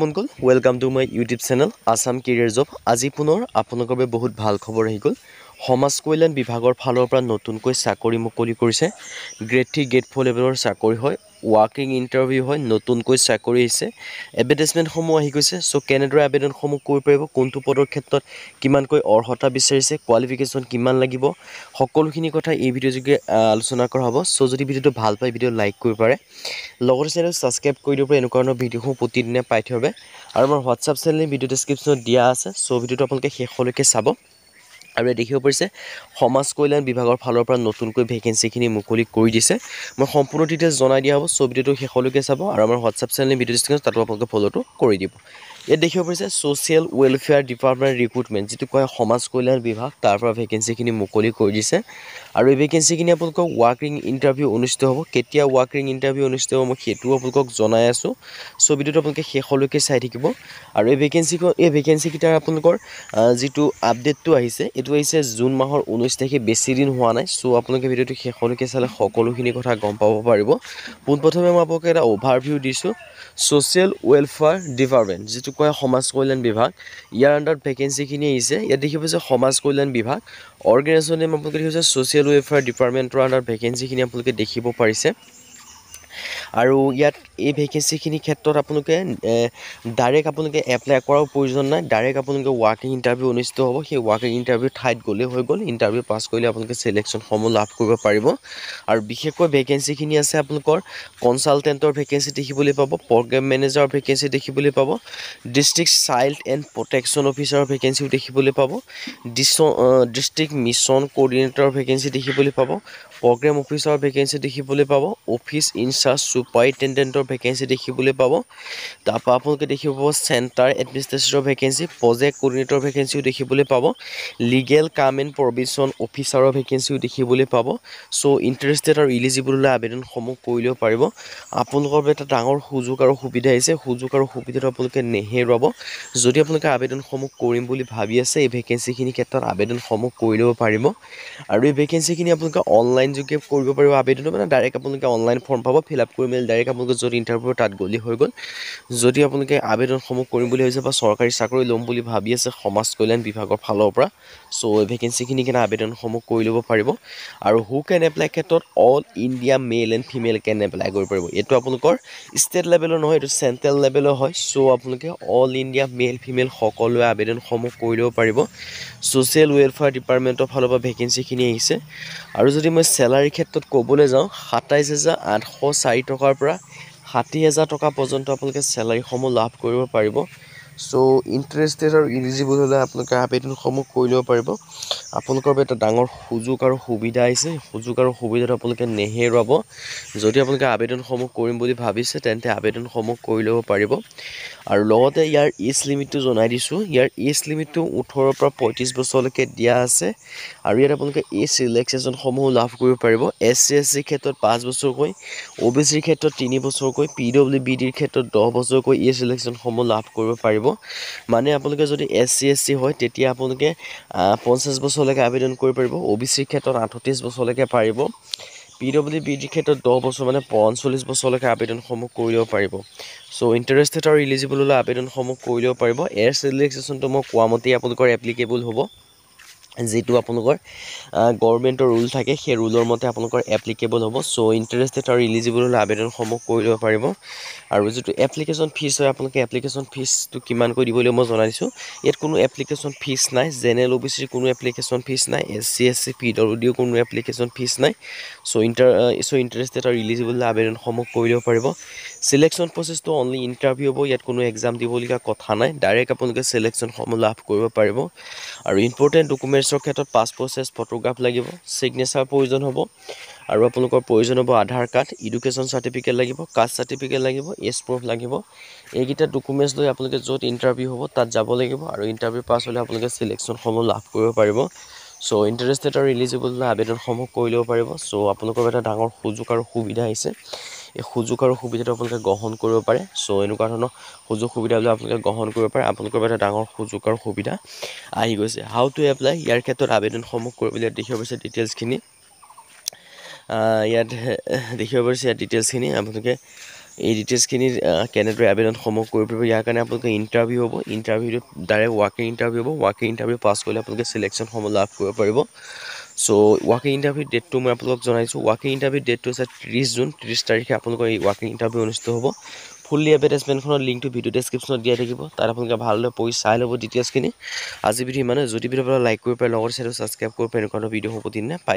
বন্ধুসকল welcome to my YouTube channel Assam career job. আজি পুনৰ আপোনালোকৰ বাবে বহুত ভাল খবৰ আহি গ'ল। সমাজ কল্যাণ বিভাগৰ ফালৰ পৰা নতুনকৈ চাকৰি মুকলি কৰিছে। গ্ৰেড 3 গ্ৰেড 4 লেভেলৰ চাকৰি হয়, ৱাকিং ইণ্টাৰভিউ হয়, নতুনকৈ চাকৰি আহিছে, এডভাৰটাইজমেণ্টসমূহ আহি গৈছে। চ' কেনেদৰে আবেদনসমূহ কৰিব পাৰিব, কোনটো পদৰ ক্ষেত্ৰত কিমানকৈ অৰ্হতা বিচাৰিছে, কোৱালিফিকেশ্যন কিমান লাগিব, সকলোখিনি কথা এই ভিডিঅ' যোগে আলোচনা কৰা হ'ব। চ' যদি ভিডিঅ'টো ভাল পায় ভিডিঅ' লাইক কৰিব পাৰে, লগতে চেনেল ছাবস্ক্ৰাইব কৰি দিব পাৰে এনেকুৱা ধৰণৰ ভিডিঅ'সমূহ প্ৰতিদিনে পাই থাকিব। আৰু আমাৰ হোৱাটছআপ চেনেল ভিডিঅ' ডেছক্ৰিপশ্যনত দিয়া আছে। চ' ভিডিঅ'টো আপোনালোকে শেষলৈকে চাব। আৰু দেখিব পাৰিছে সমাজ কল্যাণ বিভাগৰ ফালৰ পৰা নতুনকৈ ভেকেঞ্চিখিনি মুকলি কৰি দিছে। মই সম্পূৰ্ণ ডিটেইলছ জনাই দিয়া হ'ব। চ' ভিডিঅ'টো শেষলৈকে চাব আৰু আমাৰ হোৱাটছআপ চেনেল ভিডিঅ' ডেছক্ৰিপশ্যনত তাতো আপোনালোকে ফ'ল'টো কৰি দিব। ইয়াত দেখিব পাৰিছে ছ'চিয়েল ৱেলফেয়াৰ ডিপাৰ্টমেণ্ট ৰিক্ৰুটমেণ্ট, যিটো কয় সমাজ কল্যাণ বিভাগ, তাৰ পৰা ভেকেঞ্চিখিনি মুকলি কৰি দিছে। আৰু এই ভেকেঞ্চিখিনি আপোনালোকক ৱাকিং ইণ্টাৰভিউ অনুষ্ঠিত হ'ব। কেতিয়া ৱাকিং ইণ্টাৰভিউ অনুষ্ঠিত হ'ব মই সেইটোও আপোনালোকক জনাই আছোঁ। চ' ভিডিঅ'টো আপোনালোকে শেষলৈকে চাই থাকিব। আৰু এই ভেকেঞ্চিকেইটাৰ আপোনালোকৰ যিটো আপডেটটো আহিছে, এইটো আহিছে জুন মাহৰ 19 তাৰিখে, বেছি দিন হোৱা নাই। চ' আপোনালোকে ভিডিঅ'টো শেষলৈকে চালে সকলোখিনি কথা গম পাব পাৰিব। পোনপ্ৰথমে মই আপোনালোকে এটা অভাৰভিউ দিছোঁ। ছ'চিয়েল ৱেলফেয়াৰ ডিপাৰ্টমেণ্ট, যিটো কয় সমাজ কল্যাণ বিভাগ, ইয়াৰ আণ্ডাৰত ভেকেঞ্চিখিনি আহিছে। ইয়াত দেখিব পাইছে সমাজ কল্যাণ বিভাগ, অৰ্গেনাইজেশ্যন নেম আপোনালোকে দেখিব পাইছে ছ'চিয়েল ৱেলফেয়াৰ ডিপাৰ্টমেণ্টৰ আণ্ডাৰত ভেকেঞ্চিখিনি আপোনালোকে দেখিব পাৰিছে। আৰু ইয়াত এই ভেকেঞ্চিখিনিৰ ক্ষেত্ৰত আপোনালোকে ডাইৰেক্ট আপোনালোকে এপ্লাই কৰাৰ প্ৰয়োজন নাই। ডাইৰেক্ট আপোনালোকে ৱাকিং ইণ্টাৰভিউ অনুষ্ঠিত হ'ব। সেই ৱাকিং ইণ্টাৰভিউ ঠাইত গ'লেই হৈ গ'ল। ইণ্টাৰভিউ পাছ কৰিলে আপোনালোকে চিলেকশ্যনসমূহ লাভ কৰিব পাৰিব। আৰু বিশেষকৈ ভেকেঞ্চিখিনি আছে আপোনালোকৰ কনচালটেণ্টৰ ভেকেঞ্চি দেখিবলৈ পাব, প্ৰগ্ৰেম মেনেজাৰৰ ভেকেঞ্চি দেখিবলৈ পাব, ডিষ্ট্ৰিক্ট চাইল্ড এণ্ড প্ৰটেকশ্যন অফিচাৰৰ ভেকেঞ্চিও দেখিবলৈ পাব, ডিষ্ট্ৰিক্ট মিছন কোঅৰ্ডিনেটৰৰ ভেকেঞ্চি দেখিবলৈ পাব, প্ৰগ্ৰেম অফিচাৰৰ ভেকেঞ্চি দেখিবলৈ পাব, অফিচ ইনচাৰ্জ ছুপাৰিনটেণ্ডেণ্টৰ ভেকেঞ্চি দেখিবলৈ পাব। তাৰপৰা আপোনালোকে দেখিব পাব চেণ্টাৰ এডমিনিষ্ট্ৰেটৰৰ ভেকেঞ্চি, প্ৰজেক্ট কোঅৰ্ডিনেটৰ ভেকেঞ্চিও দেখিবলৈ পাব, লিগেল কাম এণ্ড প্ৰভিজন অফিচাৰৰ ভেকেঞ্চিও দেখিবলৈ পাব। চ' ইণ্টাৰেষ্টেড আৰু ইলিজিবল হ'লে আবেদনসমূহ কৰিলেও পাৰিব। আপোনালোকৰ বাবে এটা ডাঙৰ সুযোগ আৰু সুবিধা আহিছে। সুযোগ আৰু সুবিধাটো আপোনালোকে নেহেৰুৱাব। যদি আপোনালোকে আবেদনসমূহ কৰিম বুলি ভাবি আছে, এই ভেকেঞ্চিখিনিৰ ক্ষেত্ৰত আবেদনসমূহ কৰি ল'ব পাৰিব। আৰু এই ভেকেঞ্চিখিনি আপোনালোকে অনলাইন যোগে কৰিব পাৰিব। আবেদনটো মানে ডাইৰেক্ট আপোনালোকে অনলাইন ফৰ্ম পাব, ফিল আপ কৰি মেলি ডাইৰেক্ট আপোনালোকে যদি ইণ্টাৰভিউ তাত গ'লেই হৈ গ'ল। যদি আপোনালোকে আবেদনসমূহ কৰিম বুলি ভাবিছে বা চৰকাৰী চাকৰি ল'ম বুলি ভাবি আছে সমাজ কল্যাণ বিভাগৰ ফালৰ পৰা, চ' এই ভেকেঞ্চিখিনি কেনে আবেদনসমূহ কৰি ল'ব পাৰিব। আৰু হু কেন এপ্লাই ক্ষেত্ৰত all India male and female can apply কৰিব পাৰিব। এইটো আপোনালোকৰ ষ্টেট লেভেলৰ নহয়, এইটো চেণ্ট্ৰেল লেভেলৰ হয়। চ' আপোনালোকে অল ইণ্ডিয়া মেল ফিমেল সকলোৱে আবেদনসমূহ কৰি ল'ব পাৰিব। ছ'চিয়েল ৱেলফেয়াৰ ডিপাৰ্টমেণ্টৰ ফালৰ পৰা ভেকেঞ্চিখিনি আহিছে। আৰু যদি মই চেলাৰীৰ ক্ষেত্ৰত ক'বলৈ যাওঁ, 27,804 টকাৰ পৰা 60,000 টকা পৰ্যন্ত আপোনালোকে চেলাৰীসমূহ লাভ কৰিব পাৰিব। চ' ইণ্টাৰেষ্টেড আৰু ইলিজিবল হ'লে আপোনালোকে আবেদনসমূহ কৰি ল'ব পাৰিব। আপোনালোকৰ বাবে এটা ডাঙৰ সুযোগ আৰু সুবিধা আহিছে। সুযোগ আৰু সুবিধাটো আপোনালোকে নেহেৰুৱাব। যদি আপোনালোকে আবেদনসমূহ কৰিম বুলি ভাবিছে, তেন্তে আবেদনসমূহ কৰি ল'ব পাৰিব। আৰু লগতে ইয়াৰ এজ লিমিটটো জনাই দিছোঁ। ইয়াৰ এজ লিমিটটো 18 পৰা 35 বছৰলৈকে দিয়া আছে। আৰু ইয়াত আপোনালোকে এজ ৰিলেক্সেশ্যনসমূহ লাভ কৰিব পাৰিব। SC/SC ক্ষেত্ৰত 5 বছৰকৈ, OBCৰ ক্ষেত্ৰত 3 বছৰকৈ, PWBDৰ ক্ষেত্ৰত 10 বছৰকৈ এজ ৰিলেক্সেশ্যনসমূহ লাভ কৰিব পাৰিব। মানে আপোনালোকে যদি SC/SC হয়, তেতিয়া আপোনালোকে 50 বছৰলৈকে আবেদন কৰিব পাৰিব। OBCৰ ক্ষেত্ৰত 38 বছৰলৈকে পাৰিব। PWBDৰ ক্ষেত্ৰত 10 বছৰ মানে 45 বছৰলৈকে আবেদনসমূহ কৰি ল'ব পাৰিব। চ' ইণ্টাৰেষ্টেড আৰু ইলিজিবল হ'লে আবেদনসমূহ কৰি ল'ব পাৰিব। এজ ৰিলেক্সেশ্যনটো মই কোৱা মতেই আপোনালোকৰ এপ্লিকেবল হ'ব। যিটো আপোনালোকৰ গভৰ্ণমেণ্টৰ ৰুল থাকে, সেই ৰুলৰ মতে আপোনালোকৰ এপ্লিকেবল হ'ব। চ' ইণ্টাৰেষ্টেড আৰু ইলিজিবল হ'লে আবেদনসমূহ কৰি ল'ব পাৰিব। আৰু যিটো এপ্লিকেশ্যন ফিজ হয়, আপোনালোকে এপ্লিকেশ্যন ফিজটো কিমানকৈ দিব লাগিব মই জনাই দিছোঁ। ইয়াত কোনো এপ্লিকেশ্যন ফিজ নাই। জেনেৰেল OBCৰ কোনো এপ্লিকেশ্যন ফিজ নাই। SC/SC PWDৰ কোনো এপ্লিকেশ্যন ফিজ নাই। চ' ইণ্টাৰেষ্টেড আৰু ইলিজিবল হ'লে আবেদনসমূহ কৰি ল'ব পাৰিব। চিলেকশ্যন প্ৰচেছটো অনলি ইণ্টাৰভিউ হ'ব। ইয়াত কোনো এক্সাম দিবলগীয়া কথা নাই। ডাইৰেক্ট আপোনালোকে চিলেকশ্যনসমূহ লাভ কৰিব পাৰিব। আৰু ইম্পৰ্টেণ্ট ডকুমেণ্টছৰ ক্ষেত্ৰত পাছপ'ৰ্ট চাইজ ফটোগ্ৰাফ লাগিব, ছিগনেচাৰ প্ৰয়োজন হ'ব। আৰু আপোনালোকৰ প্ৰয়োজন হ'ব আধাৰ কাৰ্ড, এডুকেশ্যন চাৰ্টিফিকেট লাগিব, কাষ্ট চাৰ্টিফিকেট লাগিব, এজ প্ৰুফ লাগিব। এইকেইটা ডকুমেণ্টছ লৈ আপোনালোকে য'ত ইণ্টাৰভিউ হ'ব তাত যাব লাগিব। আৰু ইণ্টাৰভিউ পাছ হ'লে আপোনালোকে চিলেকশ্যনসমূহ লাভ কৰিব পাৰিব। চ' ইণ্টাৰেষ্টেড আৰু ইলিজিবল হ'লে আবেদনসমূহ কৰি ল'ব পাৰিব। চ' আপোনালোকৰ এটা ডাঙৰ সুযোগ আৰু সুবিধা আহিছে। এই সুযোগ আৰু সুবিধাটো আপোনালোকে গ্ৰহণ কৰিব পাৰে। চ' এনেকুৱা ধৰণৰ সুযোগ সুবিধাবিলাক আপোনালোকে গ্ৰহণ কৰিব পাৰে। আপোনালোকৰ এটা ডাঙৰ সুযোগ আৰু সুবিধা আহি গৈছে। হাউ টু এপ্লাই, ইয়াৰ ক্ষেত্ৰত আবেদনসমূহ কৰিবলৈ দেখিব পাৰিছে ডিটেইলছখিনি। ইয়াত দেখিব পাৰিছে ইয়াত ডিটেইলছখিনি। আপোনালোকে এই ডিটেইলছখিনি কেনেদৰে আবেদনসমূহ কৰিব পাৰিব ইয়াৰ কাৰণে আপোনালোকে ইণ্টাৰভিউ হ'ব ইণ্টাৰভিউটোত ডাইৰেক্ট ৱাকিং ইণ্টাৰভিউ হ'ব ৱাকিং ইণ্টাৰভিউ পাছ কৰিলে আপোনালোকে চিলেকশ্যনসমূহ লাভ কৰিব পাৰিব চ' ৱাকিং ইণ্টাৰভিউ ডেটটো মই আপোনালোকক জনাইছোঁ ৱাকিং ইণ্টাৰভিউ ডেটটো হৈছে 30 জুন 30 তাৰিখে আপোনালোকৰ এই ৱাকিং ইণ্টাৰভিউ অনুষ্ঠিত হ'ব ফুল্লি এডভাৰটাইজমেণ্টখনৰ লিংকটো ভিডিঅ' ডেছক্ৰিপশ্যনত দিয়া থাকিব তাত আপোনালোকে ভালদৰে পঢ়ি চাই ল'ব ডিটেইলছখিনি আজি ভিডিঅ' ইমানে যদি ভিডিঅ' লাইক কৰিব পাৰে লগতে চেনেলটো ছাবস্ক্ৰাইব কৰিব পাৰে এনেকুৱা ভিডিঅ'সমূহ প্ৰতিদিনে পাই